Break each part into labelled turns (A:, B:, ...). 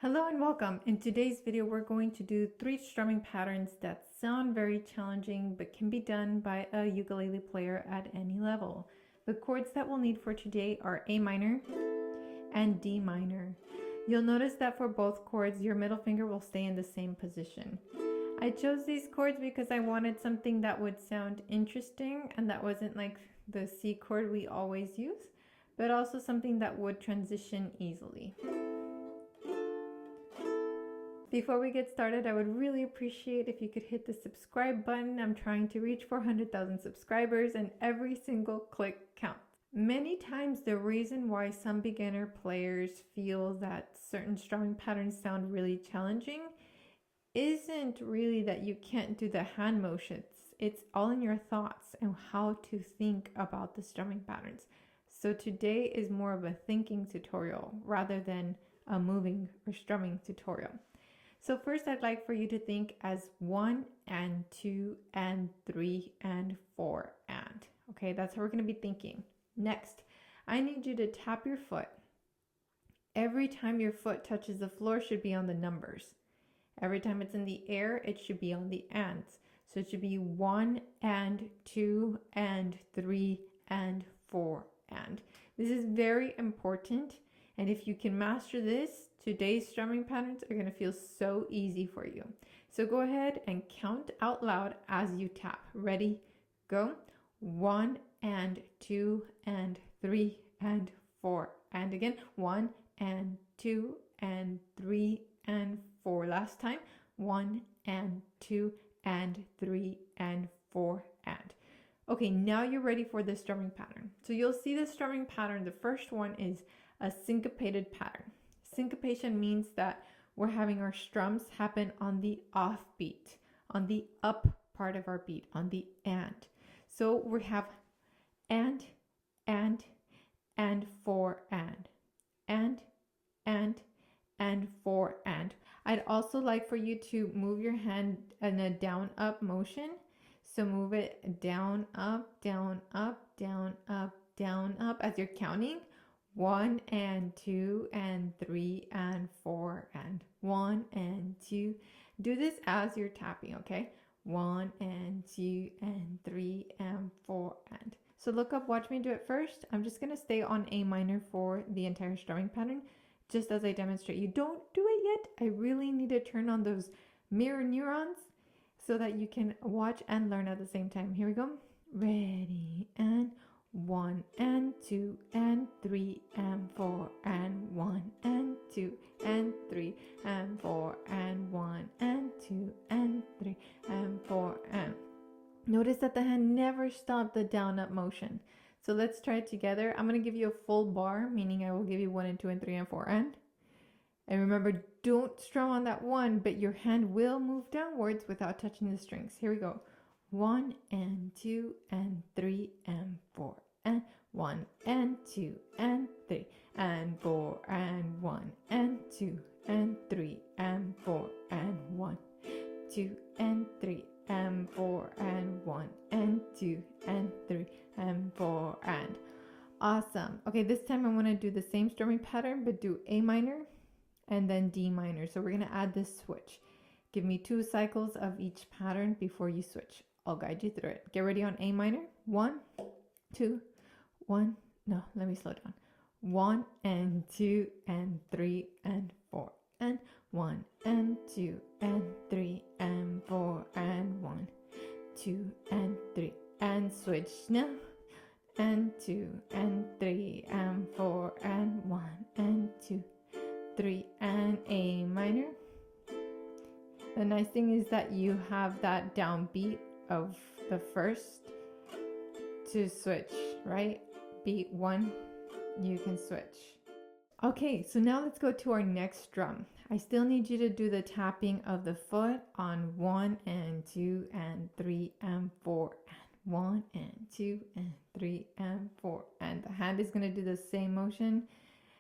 A: Hello and welcome. In today's video, we're going to do 3 strumming patterns that sound very challenging but can be done by a ukulele player at any level. The chords that we'll need for today are A minor and D minor. You'll notice that for both chords, your middle finger will stay in the same position. I chose these chords because I wanted something that would sound interesting and that wasn't like the C chord we always use, but also something that would transition easily. Before we get started, I would really appreciate if you could hit the subscribe button. I'm trying to reach 400,000 subscribers and every single click counts. Many times the reason why some beginner players feel that certain strumming patterns sound really challenging isn't really that you can't do the hand motions. It's all in your thoughts and how to think about the strumming patterns. So today is more of a thinking tutorial rather than a moving or strumming tutorial. So first I'd like for you to think as 1 and 2 and 3 and 4 and. Okay, that's how we're going to be thinking. Next, I need you to tap your foot. Every time your foot touches the floor should be on the numbers. Every time it's in the air, it should be on the ands. So it should be 1 and 2 and 3 and 4 and. This is very important. And if you can master this, today's strumming patterns are going to feel so easy for you. So go ahead and count out loud as you tap. Ready? Go. 1 and 2 and 3 and 4. And again, 1 and 2 and 3 and 4. Last time, 1 and 2 and 3 and 4 and. Okay, now you're ready for the strumming pattern. So you'll see the strumming pattern. The first one is a syncopated pattern. Syncopation means that we're having our strums happen on the off beat, on the up part of our beat, on the and. So we have and 4 and 4 and. I'd also like for you to move your hand in a down up motion. So move it down up, down up, down up, down up as you're counting. 1 and 2 and 3 and 4 and 1 and 2. Do this as you're tapping, okay? 1 and 2 and 3 and 4 and. So look up, watch me do it first. I'm just going to stay on A minor for the entire strumming pattern, just as I demonstrate. You don't do it yet. I really need to turn on those mirror neurons so that you can watch and learn at the same time. Here we go. Ready, and 1 and 2 and 3 and 4 and 1 and 2 and 3 and 4 and 1 and 2 and 3 and 4 and. Notice that the hand never stopped the down up motion. So let's try it together. I'm going to give you a full bar, meaning I will give you 1 and 2 and 3 and 4 and. And remember, don't strum on that 1, but your hand will move downwards without touching the strings. Here we go. 1 and 2 and 3 and 4 and 1 and 2 and 3 and 4 and 1 and 2 and 3 and 4 and 1, 2 and 3 and 4 and 1 and 2 and 3 and 4 and. Awesome. Okay, this time I want to do the same strumming pattern but do A minor and then D minor. So we're going to add this switch. Give me 2 cycles of each pattern before you switch. I'll guide you through it. Get ready on A minor. 1, 2, 1. No, let me slow down. 1 and 2 and 3 and 4 and 1 and 2 and 3 and 4 and 1, 2 and 3 and switch now. And 2 and 3 and 4 and 1 and 2, 3 and A minor. The nice thing is that you have that downbeat of the first to switch, right? Beat 1, you can switch. Okay, so now let's go to our next drum. I still need you to do the tapping of the foot on 1 and 2 and 3 and 4 and 1 and 2 and 3 and 4. And the hand is going to do the same motion.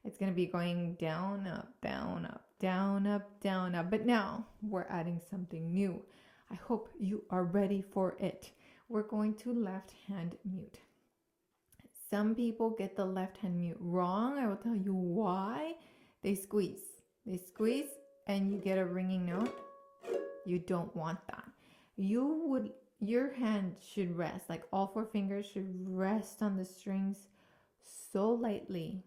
A: It's going to be going down, up, down, up, down, up, down, up. But now we're adding something new. I hope you are ready for it. We're going to left hand mute. Some people get the left hand mute wrong. I will tell you why. They squeeze. They squeeze and you get a ringing note. You don't want that. Your hand should rest, like all four fingers should rest on the strings so lightly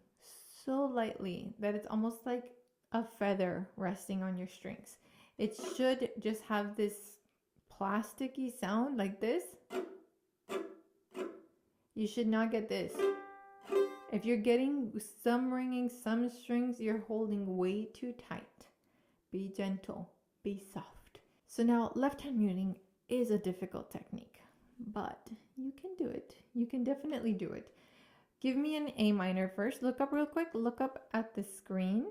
A: that it's almost like a feather resting on your strings. It should just have this plasticky sound like this. You should not get this. If you're getting some ringing, some strings, you're holding way too tight. Be gentle, be soft. So now left hand muting is a difficult technique, but you can do it. You can definitely do it. Give me an A minor first. Look up real quick. Look up at the screen.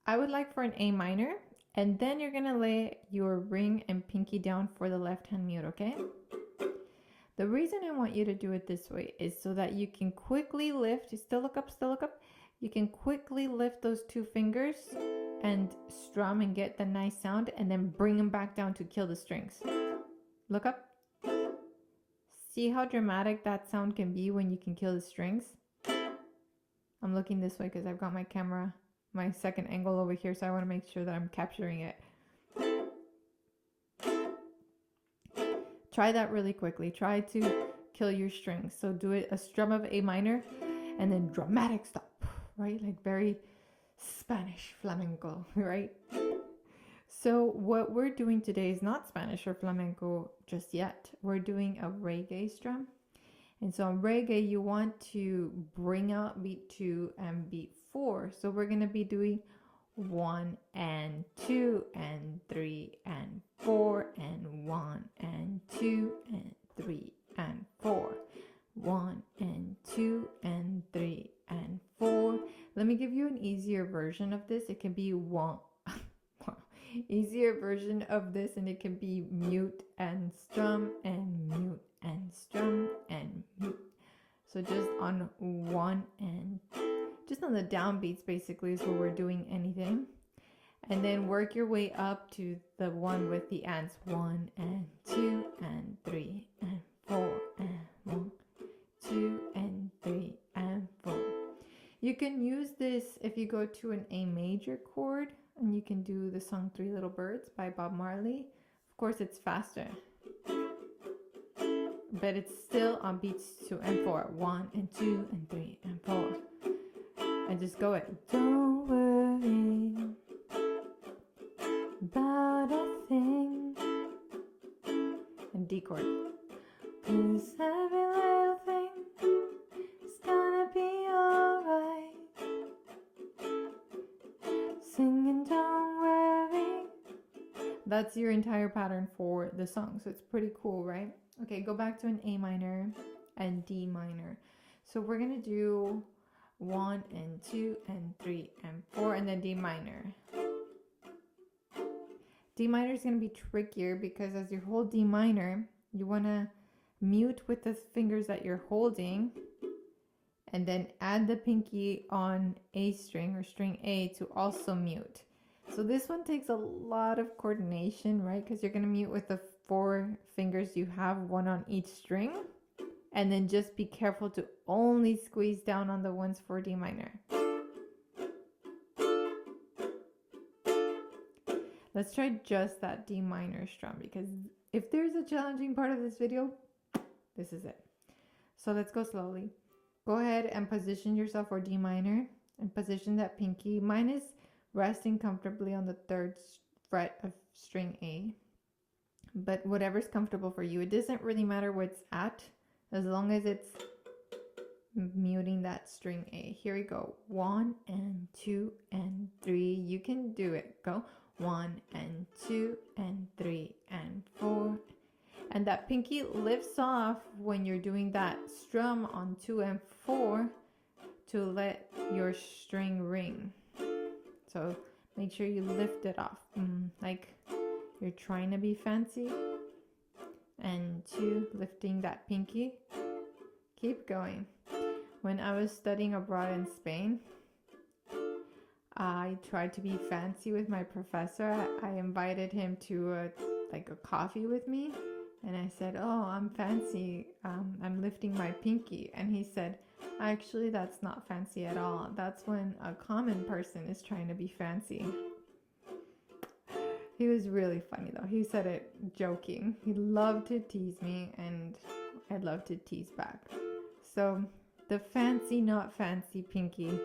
A: I would like for an A minor, and then you're going to lay your ring and pinky down for the left hand mute, okay? The reason I want you to do it this way is so that you can quickly lift. Still look up, still look up. You can quickly lift those two fingers and strum and get the nice sound, and then bring them back down to kill the strings. Look up. See how dramatic that sound can be when you can kill the strings? I'm looking this way because I've got my camera, my second angle over here, so I want to make sure that I'm capturing it. Try that really quickly. Try to kill your strings. So do it a strum of A minor and then dramatic stop, right? Like very Spanish flamenco, right? So what we're doing today is not Spanish or flamenco just yet. We're doing a reggae strum. And so on reggae, you want to bring out beat 2 and beat 4. So we're going to be doing 1 and 2 and 3 and 4 and 1 and 2 and 3 and 4. 1 and 2 and 3 and 4. Let me give you an easier version of this. It can be one easier version of this, and it can be mute and strum and mute and strum and mute. So just on 1 and just on the downbeats basically is where we're doing anything. And then work your way up to the one with the ands. 1 and 2 and 3 and 4 and 1, 2 and 3 and 4. You can use this if you go to an A major chord, and you can do the song 3 Little Birds by Bob Marley. Of course, it's faster, but it's still on beats 2 and 4. 1 and 2 and 3 and 4. And just go it. Don't worry about a thing. And D chord. 'Cause every little thing is gonna be alright. Singing don't worry. That's your entire pattern for the song. So it's pretty cool, right? Okay, go back to an A minor and D minor. So we're going to do 1 and 2 and 3 and 4 and then D minor. D minor is going to be trickier because as you hold D minor, you want to mute with the fingers that you're holding and then add the pinky on A string or string A to also mute. So this one takes a lot of coordination, right? Because you're going to mute with the 4 fingers you have, one on each string. And then just be careful to only squeeze down on the ones for D minor. Let's try just that D minor strum, because if there's a challenging part of this video, this is it. So let's go slowly. Go ahead and position yourself for D minor and position that pinky. Mine is resting comfortably on the 3rd fret of string A, but whatever's comfortable for you. It doesn't really matter where it's at as long as it's muting that string A. Here we go. 1 and 2 and 3. You can do it. Go. 1 and 2 and 3 and 4. And that pinky lifts off when you're doing that strum on 2 and 4 to let your string ring. So make sure you lift it off, like you're trying to be fancy. And 2, lifting that pinky. Keep going. When I was studying abroad in Spain, I tried to be fancy with my professor. I invited him to a coffee with me. And I said, oh, I'm fancy. I'm lifting my pinky. And he said, Actually, that's not fancy at all. That's when a common person is trying to be fancy. He was really funny though. He said it joking. He loved to tease me and I love to tease back. So the fancy, not fancy pinky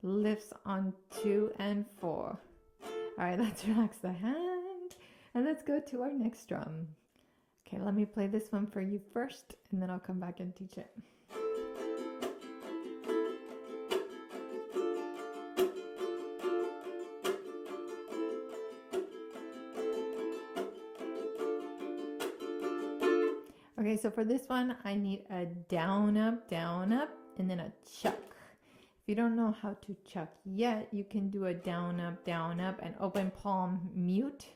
A: lifts on 2 and 4. All right, let's relax the hand and let's go to our next drum. Okay, let me play this one for you first and then I'll come back and teach it. Okay, so for this one, I need a down, up, and then a chuck. If you don't know how to chuck yet, you can do a down, up, and open palm mute.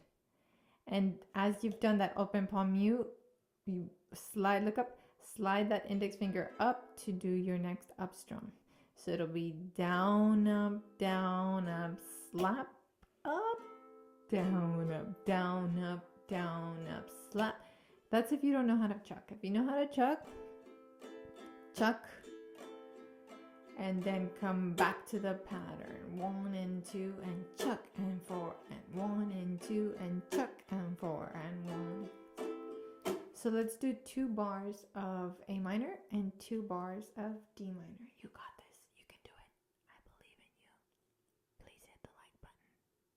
A: And as you've done that open palm mute, you look up, slide that index finger up to do your next up strum. So it'll be down, up, slap, up, down, up, slap. That's if you don't know how to chuck. If you know how to chuck, and then come back to the pattern. 1 and 2 and chuck and 4 and 1 and 2 and chuck and 4 and 1. So let's do 2 bars of A minor and 2 bars of D minor. You got this. You can do it. I believe in you. Please hit the like button.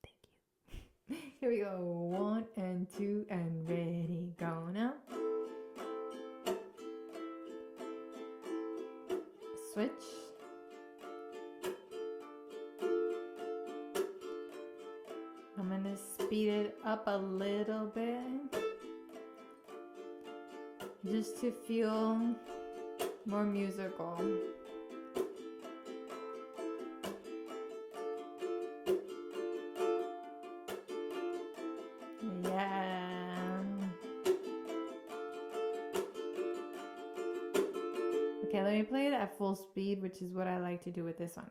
A: Thank you. Here we go. 1 and 2 and ready. Go now. Switch. I'm going to speed it up a little bit just to feel more musical. Yeah. Okay, let me play it at full speed, which is what I like to do with this one.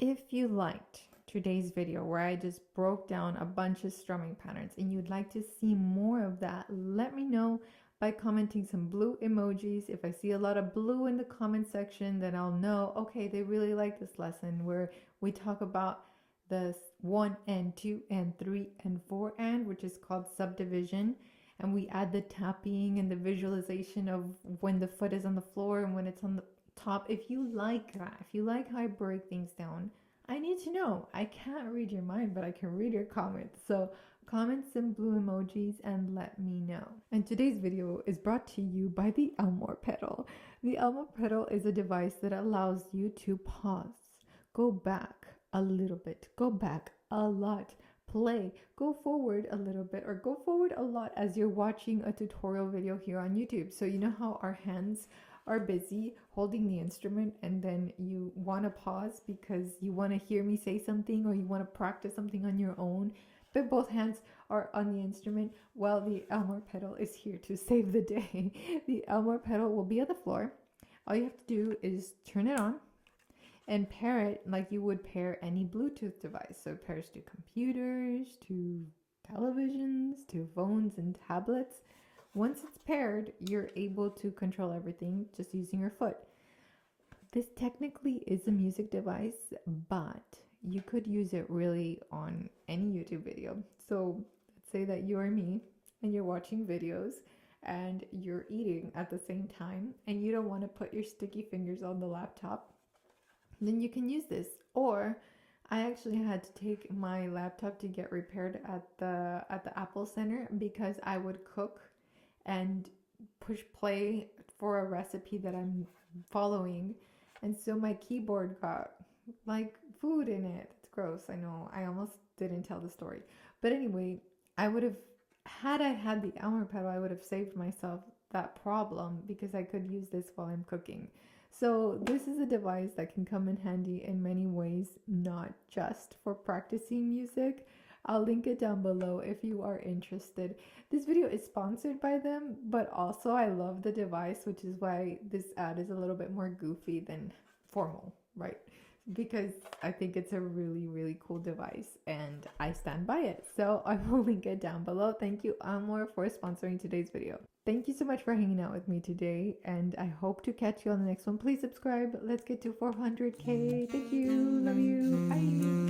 A: If you liked today's video where I just broke down a bunch of strumming patterns and you'd like to see more of that, let me know by commenting some blue emojis. If I see a lot of blue in the comment section, then I'll know, okay, they really like this lesson where we talk about the 1 and 2 and 3 and 4 and, which is called subdivision. And we add the tapping and the visualization of when the foot is on the floor and when it's on the top. If you like that, if you like how I break things down, I need to know. I can't read your mind, but I can read your comments. So comment some blue emojis and let me know. And today's video is brought to you by the Elmore pedal. The Elmore pedal is a device that allows you to pause, go back a little bit, go back a lot, play, go forward a little bit, or go forward a lot as you're watching a tutorial video here on YouTube. So you know how our hands are busy holding the instrument and then you want to pause because you want to hear me say something or you want to practice something on your own, but both hands are on the instrument. Well, the Elmore pedal is here to save the day. The Elmore pedal will be on the floor. All you have to do is turn it on and pair it like you would pair any Bluetooth device. So it pairs to computers, to televisions, to phones and tablets. Once it's paired, you're able to control everything just using your foot. This technically is a music device, but you could use it really on any YouTube video. So let's say that you are me and you're watching videos and you're eating at the same time and you don't want to put your sticky fingers on the laptop, then you can use this. Or I actually had to take my laptop to get repaired at the Apple Center because I would cook and push play for a recipe that I'm following, and so my keyboard got like food in it. It's gross, I know. I almost didn't tell the story, but anyway, I would have, had I had the Elmer pedal, I would have saved myself that problem because I could use this while I'm cooking. So this is a device that can come in handy in many ways, not just for practicing music. I'll link it down below if you are interested. This video is sponsored by them, but also I love the device, which is why this ad is a little bit more goofy than formal, right? because I think it's a really, really cool device and I stand by it. So I will link it down below. Thank you, Amor, for sponsoring today's video. Thank you so much for hanging out with me today, and I hope to catch you on the next one. Please subscribe. Let's get to 400K. Thank you. Love you. Bye.